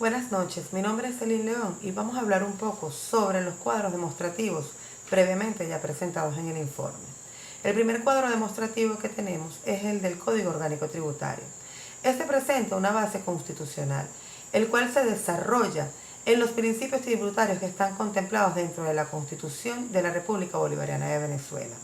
Buenas noches, mi nombre es Celine León y vamos a hablar un poco sobre los cuadros demostrativos previamente ya presentados en el informe. El primer cuadro demostrativo que tenemos es el del Código Orgánico Tributario. Este presenta una base constitucional, el cual se desarrolla en los principios tributarios que están contemplados dentro de la Constitución de la República Bolivariana de Venezuela.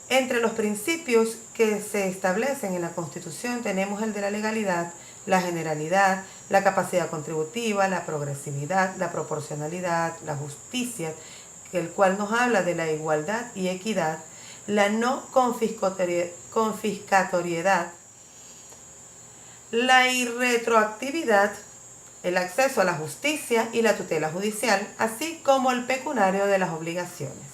Entre los principios que se establecen en la Constitución tenemos el de la legalidad, la generalidad, la capacidad contributiva, la progresividad, la proporcionalidad, la justicia, el cual nos habla de la igualdad y equidad, la no confiscatoriedad, la irretroactividad, el acceso a la justicia y la tutela judicial, así como el pecuniario de las obligaciones.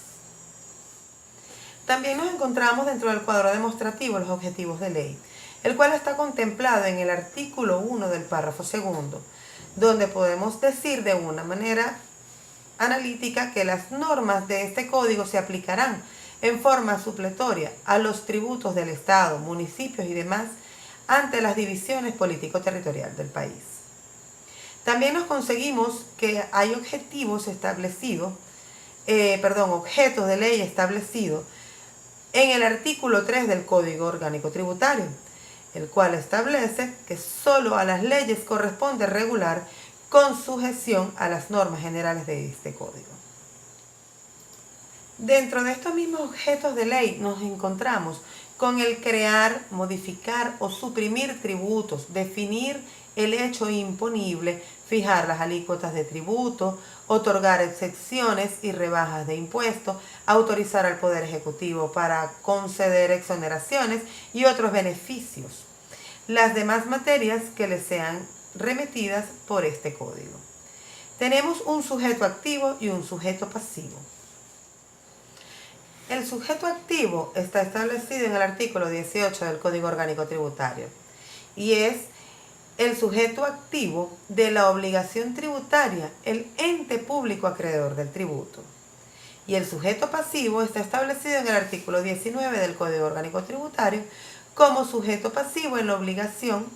También nos encontramos dentro del cuadro demostrativo los objetivos de ley, el cual está contemplado en el artículo 1 del párrafo segundo, donde podemos decir de una manera analítica que las normas de este código se aplicarán en forma supletoria a los tributos del Estado, municipios y demás ante las divisiones político-territoriales del país. También nos conseguimos que hay objetos de ley establecidos en el artículo 3 del Código Orgánico Tributario, el cual establece que solo a las leyes corresponde regular con sujeción a las normas generales de este código. Dentro de estos mismos objetos de ley nos encontramos con el crear, modificar o suprimir tributos, definir el hecho imponible, fijar las alícuotas de tributo, otorgar excepciones y rebajas de impuestos, autorizar al Poder Ejecutivo para conceder exoneraciones y otros beneficios. Las demás materias que les sean remitidas por este código. Tenemos un sujeto activo y un sujeto pasivo. El sujeto activo está establecido en el artículo 18 del Código Orgánico Tributario y es el sujeto activo de la obligación tributaria, el ente público acreedor del tributo. Y el sujeto pasivo está establecido en el artículo 19 del Código Orgánico Tributario como sujeto pasivo en la obligación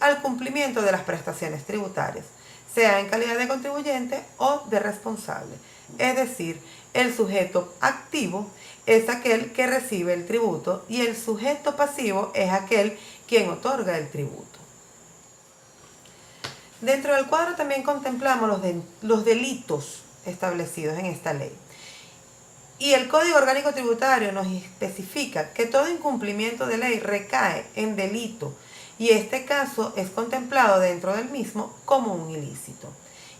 al cumplimiento de las prestaciones tributarias, sea en calidad de contribuyente o de responsable. Es decir, el sujeto activo es aquel que recibe el tributo y el sujeto pasivo es aquel quien otorga el tributo. Dentro del cuadro también contemplamos los delitos establecidos en esta ley. Y el Código Orgánico Tributario nos especifica que todo incumplimiento de ley recae en delito y este caso es contemplado dentro del mismo como un ilícito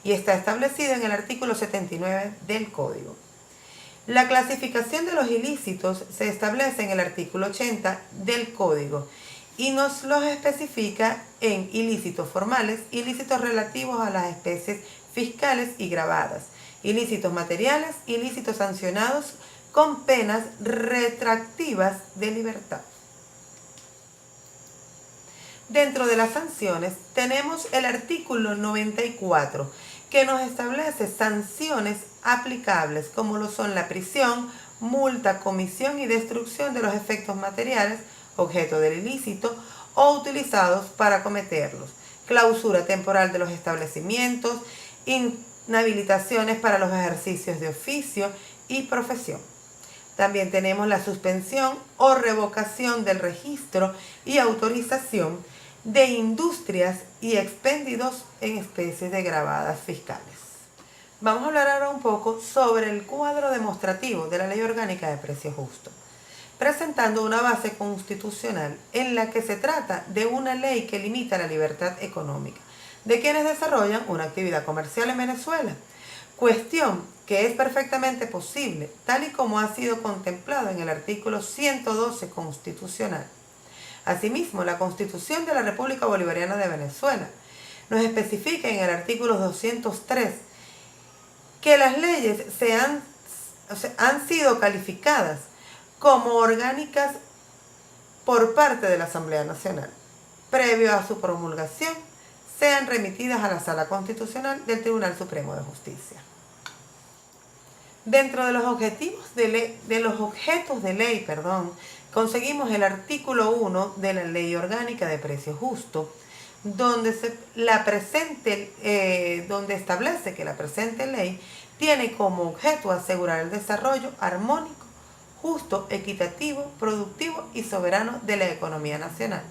y está establecido en el artículo 79 del Código. La clasificación de los ilícitos se establece en el artículo 80 del Código y nos los especifica en ilícitos formales, ilícitos relativos a las especies fiscales y gravadas, ilícitos materiales, ilícitos sancionados con penas retractivas de libertad. Dentro de las sanciones tenemos el artículo 94 que nos establece sanciones aplicables como lo son la prisión, multa, comisión y destrucción de los efectos materiales objeto del ilícito o utilizados para cometerlos, clausura temporal de los establecimientos, inhabilitaciones para los ejercicios de oficio y profesión. También tenemos la suspensión o revocación del registro y autorización de industrias y expendidos en especies de gravadas fiscales. Vamos a hablar ahora un poco sobre el cuadro demostrativo de la Ley Orgánica de Precio Justo, presentando una base constitucional en la que se trata de una ley que limita la libertad económica de quienes desarrollan una actividad comercial en Venezuela, cuestión que es perfectamente posible, tal y como ha sido contemplado en el artículo 112 constitucional. Asimismo, la Constitución de la República Bolivariana de Venezuela nos especifica en el artículo 203 que las leyes han sido calificadas como orgánicas por parte de la Asamblea Nacional. Previo a su promulgación, sean remitidas a la Sala Constitucional del Tribunal Supremo de Justicia. Dentro de los objetos de ley, conseguimos el artículo 1 de la Ley Orgánica de Precio Justo, donde establece que la presente ley tiene como objeto asegurar el desarrollo armónico, justo, equitativo, productivo y soberano de la economía nacional,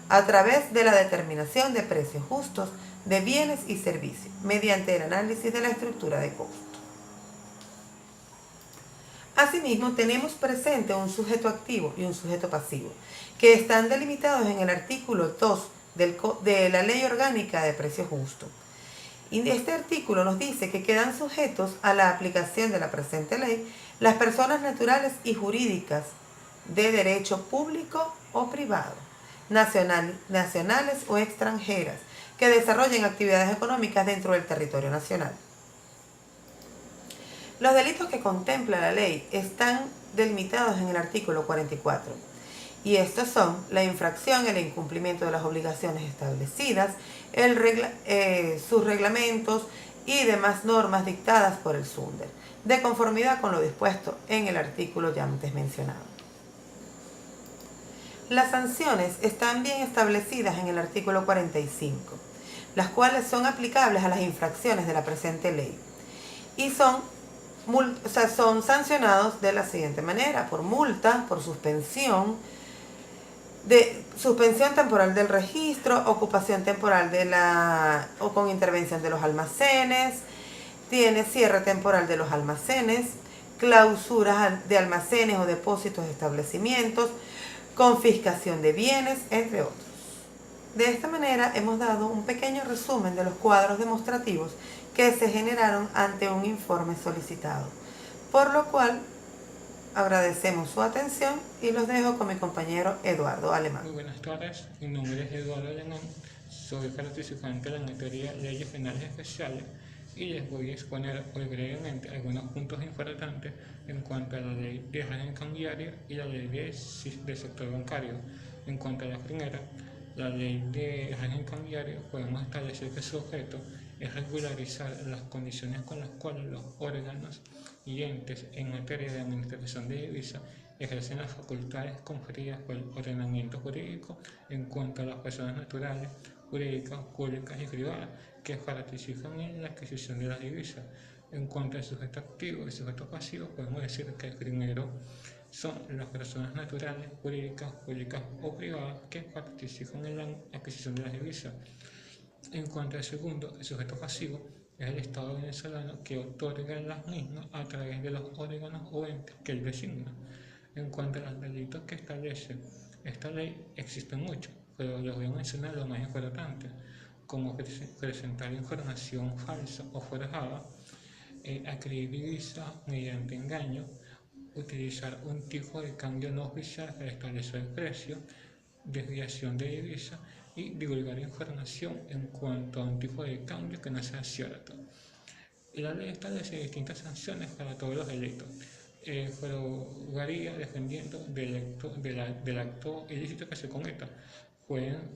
a través de la determinación de precios justos de bienes y servicios, mediante el análisis de la estructura de costos. Asimismo, tenemos presente un sujeto activo y un sujeto pasivo, que están delimitados en el artículo 2 de la Ley Orgánica de Precios Justos. Y este artículo nos dice que quedan sujetos a la aplicación de la presente ley las personas naturales y jurídicas de derecho público o privado, nacionales o extranjeras, que desarrollen actividades económicas dentro del territorio nacional. Los delitos que contempla la ley están delimitados en el artículo 44. Y estos son la infracción, el incumplimiento de las obligaciones establecidas, sus reglamentos y demás normas dictadas por el SUNDER, de conformidad con lo dispuesto en el artículo ya antes mencionado. Las sanciones están bien establecidas en el artículo 45, las cuales son aplicables a las infracciones de la presente ley y son sancionados de la siguiente manera: por multa, por suspensión temporal del registro, ocupación temporal o con intervención de los almacenes, tiene cierre temporal de los almacenes, clausuras de almacenes o depósitos de establecimientos, confiscación de bienes, entre otros. De esta manera hemos dado un pequeño resumen de los cuadros demostrativos que se generaron ante un informe solicitado, por lo cual agradecemos su atención y los dejo con mi compañero Eduardo Alemán. Muy buenas tardes, mi nombre es Eduardo Alemán, soy participante de la materia Leyes Penales Especiales y les voy a exponer hoy brevemente algunos puntos importantes en cuanto a la ley de régimen cambiario y la ley del sector bancario. En cuanto a la primera, la ley de régimen cambiario, podemos establecer que su objeto es regularizar las condiciones con las cuales los órganos y entes en materia de administración de divisas ejercen las facultades conferidas por el ordenamiento jurídico en cuanto a las personas naturales, jurídicas, públicas y privadas que participan en la adquisición de las divisas. En cuanto al sujeto activo y sujeto pasivo, podemos decir que el primero son las personas naturales, jurídicas, públicas o privadas que participan en la adquisición de las divisas. En cuanto al segundo, el sujeto pasivo es el Estado venezolano que otorga las mismas a través de los órganos o entes que él designa. En cuanto a los delitos que establece esta ley, existen muchos, pero les voy a mencionar lo más importante, como presentar información falsa o forjada, adquirir divisas mediante engaño, utilizar un tipo de cambio no oficial para establecer el precio, desviación de divisas y divulgar información en cuanto a un tipo de cambio que no sea cierto. Y la ley establece distintas sanciones para todos los delitos, pero varía dependiendo del acto ilícito que se cometa.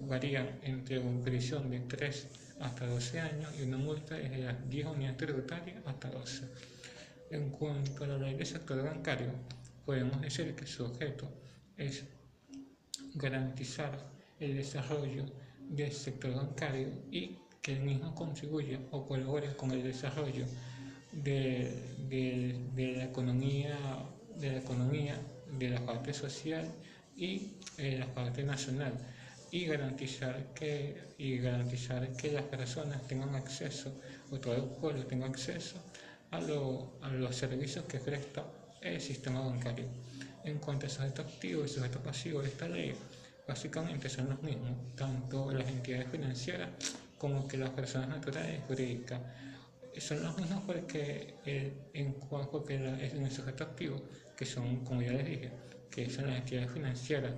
Varían entre una prisión de 3 hasta 12 años y una multa desde las 10 unidades tributarias hasta 12. En cuanto a la ley del sector bancario, podemos decir que su objeto es garantizar el desarrollo del sector bancario y que el mismo contribuya o colabore con el desarrollo de la economía, de la parte social y la parte nacional, y garantizar que las personas tengan acceso, o todo el pueblo tenga acceso a los servicios que presta el sistema bancario. En cuanto a sujeto activo y sujeto pasivo de esta ley, básicamente son los mismos, tanto las entidades financieras como que las personas naturales y jurídicas. Son los mismos porque en el sujeto activo, que son, como ya les dije, que son las entidades financieras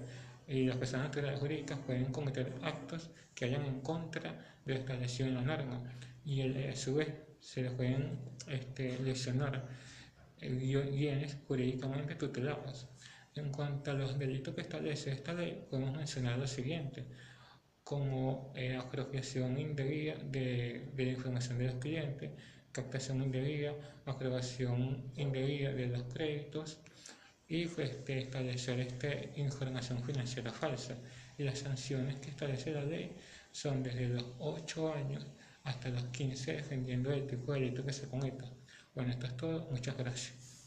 y las personas naturales y jurídicas, pueden cometer actos que vayan en contra de lo establecido en la norma, y a su vez se les pueden lesionar bienes jurídicamente tutelados. En cuanto a los delitos que establece esta ley, podemos mencionar lo siguiente, como apropiación indebida de la información de los clientes, captación indebida, aprobación indebida de los créditos y establecer información financiera falsa. Y las sanciones que establece la ley son desde los 8 años hasta los 15, dependiendo del tipo de delito que se cometa. Bueno, esto es todo. Muchas gracias.